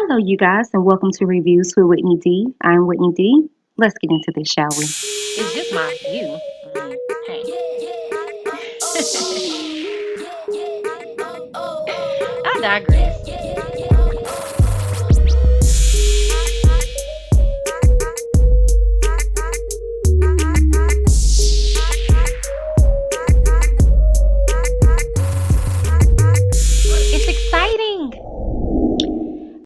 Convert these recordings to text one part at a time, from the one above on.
Hello, you guys, and welcome to Reviews with Whitney D. I'm Whitney D. Let's get into this, shall we? It's just my view. Hey. I digress. It's exciting.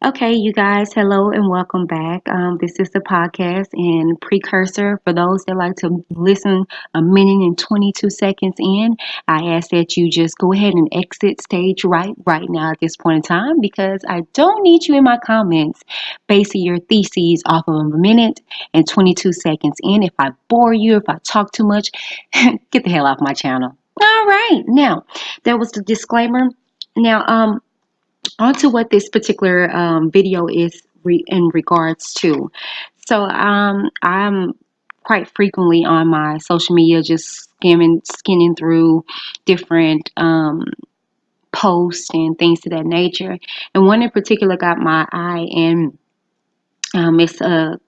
Okay, you guys, hello and welcome back. This is the podcast and precursor for those that like to listen a minute and 22 seconds in. I ask that you just go ahead and exit stage right now at this point in time because I don't need you in my comments basing your theses off of a minute and 22 seconds in. If I bore you, if I talk too much, get the hell off my channel. All right, now that was the disclaimer. Now, on to what this particular video is in regards to. So I'm quite frequently on my social media just skinning through different posts and things to that nature. And one in particular got my eye, and it's a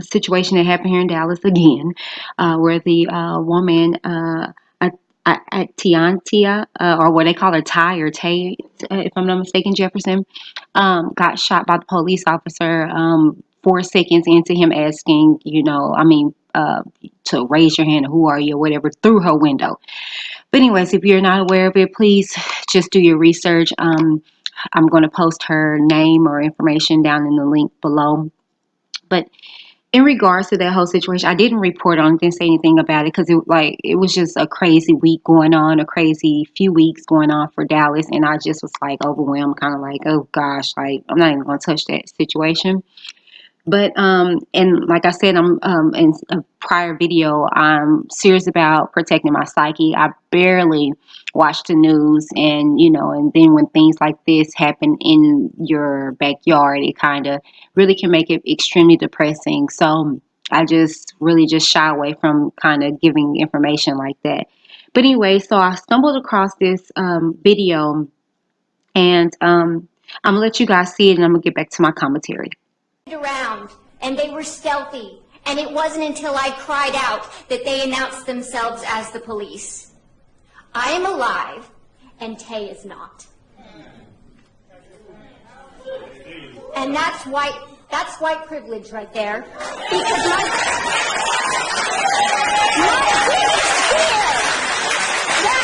situation that happened here in Dallas again, where the woman, ATATIANA, or what they call her Ty or Tay, if I'm not mistaken, Jefferson, got shot by the police officer 4 seconds into him asking, to raise your hand, or who are you, or whatever, through her window. But anyways, if you're not aware of it, please just do your research. I'm going to post her name or information down in the link below. But in regards to that whole situation, I didn't report on it, didn't say anything about it because it was just a crazy week going on, a crazy few weeks going on for Dallas, and I just was like overwhelmed, kind of like, oh gosh, like I'm not even gonna touch that situation. But and like I said, I'm in a prior video, I'm serious about protecting my psyche. I barely watch the news, and and then when things like this happen in your backyard, it kind of really can make it extremely depressing. So I just really just shy away from kind of giving information like that. But anyway, so I stumbled across this video, and I'm gonna let you guys see it, and I'm gonna get back to my commentary. Around, and they were stealthy, and it wasn't until I cried out that they announced themselves as the police. I am alive, and Tay is not. And that's white privilege right there, because my biggest fear that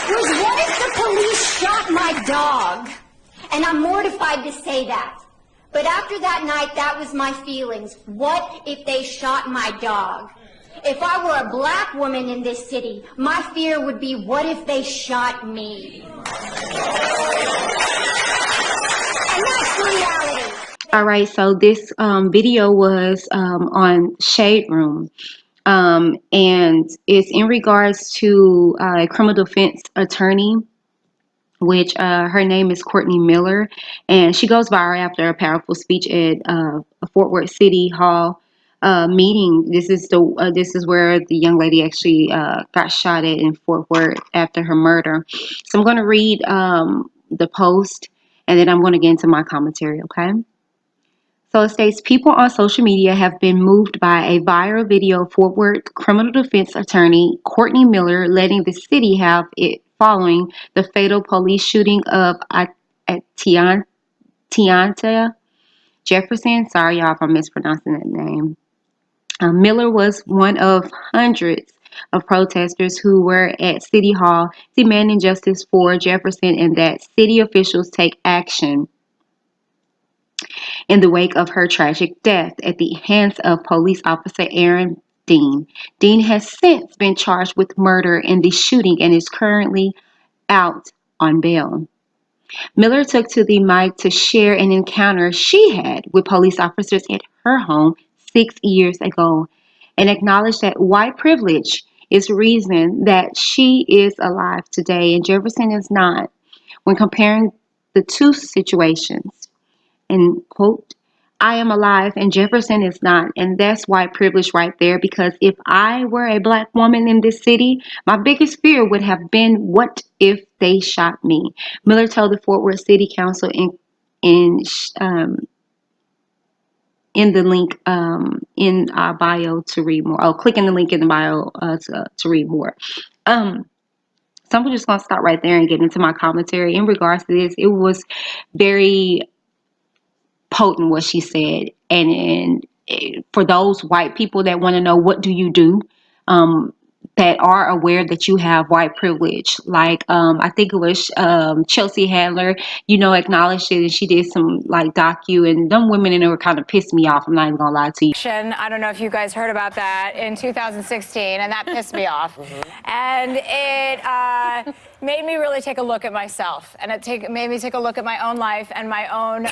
night was, what if the police shot my dog? And I'm mortified to say that. But after that night, that was my feelings. What if they shot my dog? If I were a black woman in this city, my fear would be, what if they shot me? And that's the reality. All right, so this video was on Shade Room, and it's in regards to a criminal defense attorney, which her name is Courtney Miller, and she goes viral after a powerful speech at a Ft.Worth City Hall meeting. This is where the young lady actually got shot at in Fort Worth after her murder. So I'm going to read the post, and then I'm going to get into my commentary, okay? So it states, people on social media have been moved by a viral video of Fort Worth criminal defense attorney Courtney Miller letting the city have it following the fatal police shooting of ATATIANA Jefferson. Sorry, y'all, if I'm mispronouncing that name. Miller was one of hundreds of protesters who were at City Hall demanding justice for Jefferson and that city officials take action in the wake of her tragic death at the hands of police officer Aaron Dean. Dean has since been charged with murder in the shooting and is currently out on bail. Miller took to the mic to share an encounter she had with police officers at her home 6 years ago and acknowledged that white privilege is the reason that she is alive today and Jefferson is not. When comparing the two situations, and quote, I am alive and Jefferson is not, and that's white privilege right there, because if I were a black woman in this city, my biggest fear would have been, what if they shot me? Miller told the Fort Worth City Council in the link in our bio to read more. Oh, click in the link in the bio to read more. So I'm just gonna stop right there and get into my commentary in regards to this. It was very potent what she said, and for those white people that want to know what do you do, that are aware that you have white privilege, like I think it was Chelsea Handler, acknowledged it, and she did some like docu, and them women in there were kind of pissed me off. I'm not even gonna lie to you. I don't know if you guys heard about that in 2016, and that pissed me off. And it made me really take a look at myself, and it made me take a look at my own life and my own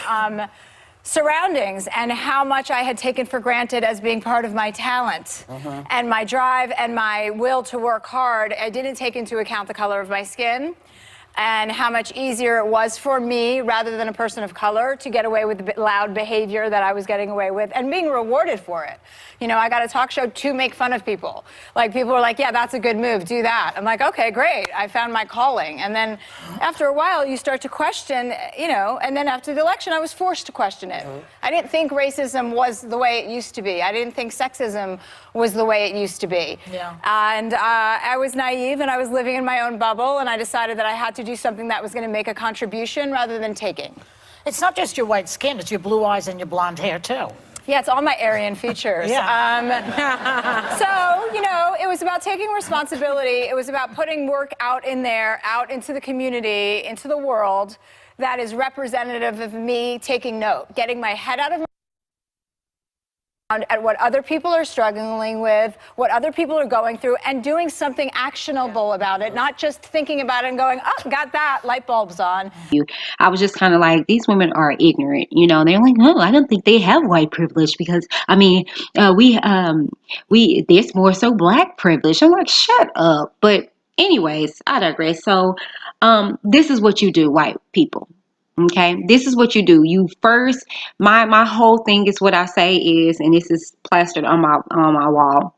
surroundings, and how much I had taken for granted as being part of my talent and my drive and my will to work hard. I didn't take into account the color of my skin, and how much easier it was for me, rather than a person of color, to get away with the loud behavior that I was getting away with and being rewarded for it. I got a talk show to make fun of people. Like, people were like, yeah, that's a good move, do that. I'm like, okay, great, I found my calling. And then after a while, you start to question, and then after the election, I was forced to question it. I didn't think racism was the way it used to be. I didn't think sexism was the way it used to be. Yeah. And I was naive, and I was living in my own bubble, and I decided that I had to do something that was going to make a contribution rather than taking. It's not just your white skin, it's your blue eyes and your blonde hair, too. Yeah, it's all my Aryan features. So, it was about taking responsibility. It was about putting work out in there, out into the community, into the world, that is representative of me taking note, getting my head out of my at what other people are struggling with, what other people are going through, and doing something actionable about it, not just thinking about it and going, oh, got that, light bulbs on. I was just kind of like, these women are ignorant, they're like, no, I don't think they have white privilege, because we there's more so black privilege. I'm like, shut up. But anyways, I digress. So this is what you do, white people. Okay, this is what you do. You first, my whole thing is, what I say is, and this is plastered on my wall: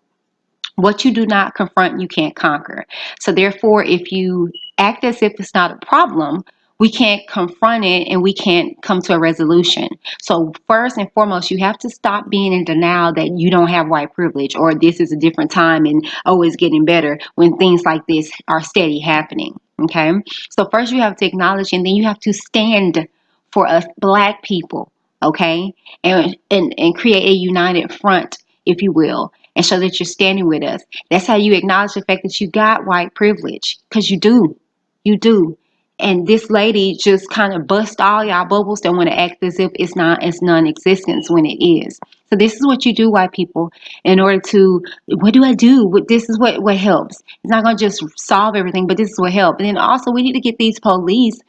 what you do not confront, you can't conquer. So therefore, if you act as if it's not a problem, we can't confront it, and we can't come to a resolution. So first and foremost, you have to stop being in denial that you don't have white privilege, or this is a different time and it's getting better, when things like this are steady happening. Okay, so first you have to acknowledge, and then you have to stand for us black people. Okay, and create a united front, if you will, and show that you're standing with us. That's how you acknowledge the fact that you got white privilege, because you do. You do. And this lady just kind of bust all y'all bubbles that want to act as if it's non-existence, when it is. So this is what you do, white people, in order to, what do I do? This is what helps. It's not going to just solve everything, but this is what helps. And then also, we need to get these police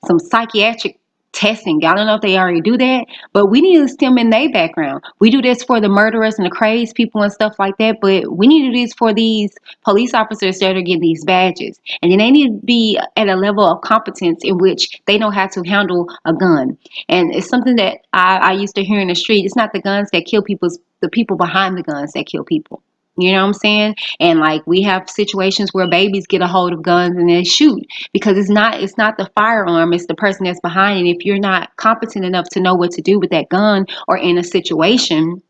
some psychiatric testing. I don't know if they already do that, but we need to stem in their background. We do this for the murderers and the crazed people and stuff like that, but we need to do this for these police officers that are getting these badges. And then they need to be at a level of competence in which they know how to handle a gun. And it's something that I used to hear in the street. It's not the guns that kill people, it's the people behind the guns that kill people. You know what I'm saying? And like, we have situations where babies get a hold of guns and they shoot, because it's not the firearm, it's the person that's behind it. If you're not competent enough to know what to do with that gun or in a situation,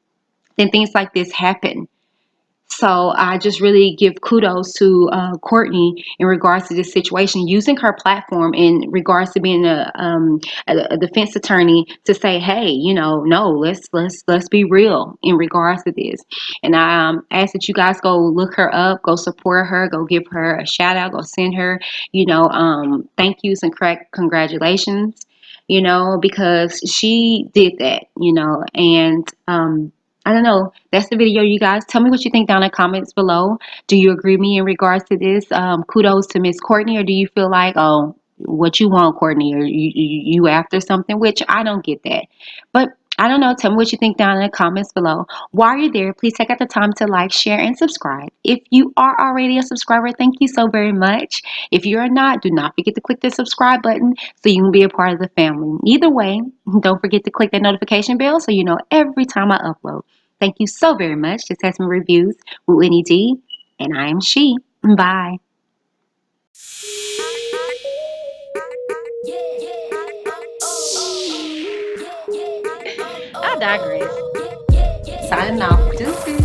then things like this happen. So I just really give kudos to Courtney in regards to this situation, using her platform in regards to being a defense attorney to say, hey, no, let's be real in regards to this. And I ask that you guys go look her up, go support her, go give her a shout out, go send her, thank yous and congratulations, because she did that, and I don't know. That's the video, you guys. Tell me what you think down in the comments below. Do you agree with me in regards to this? Kudos to Miss Courtney, or do you feel like, oh, what you want, Courtney, or you after something? Which I don't get that. But I don't know. Tell me what you think down in the comments below. While you're there, please take out the time to like, share, and subscribe. If you are already a subscriber, thank you so very much. If you're not, do not forget to click the subscribe button so you can be a part of the family. Either way, don't forget to click that notification bell so you know every time I upload. Thank you so very much. This has been Reviews with Whitney D, and I am she. Bye. Yeah, yeah, oh, oh. digress. Signing off. Deuces.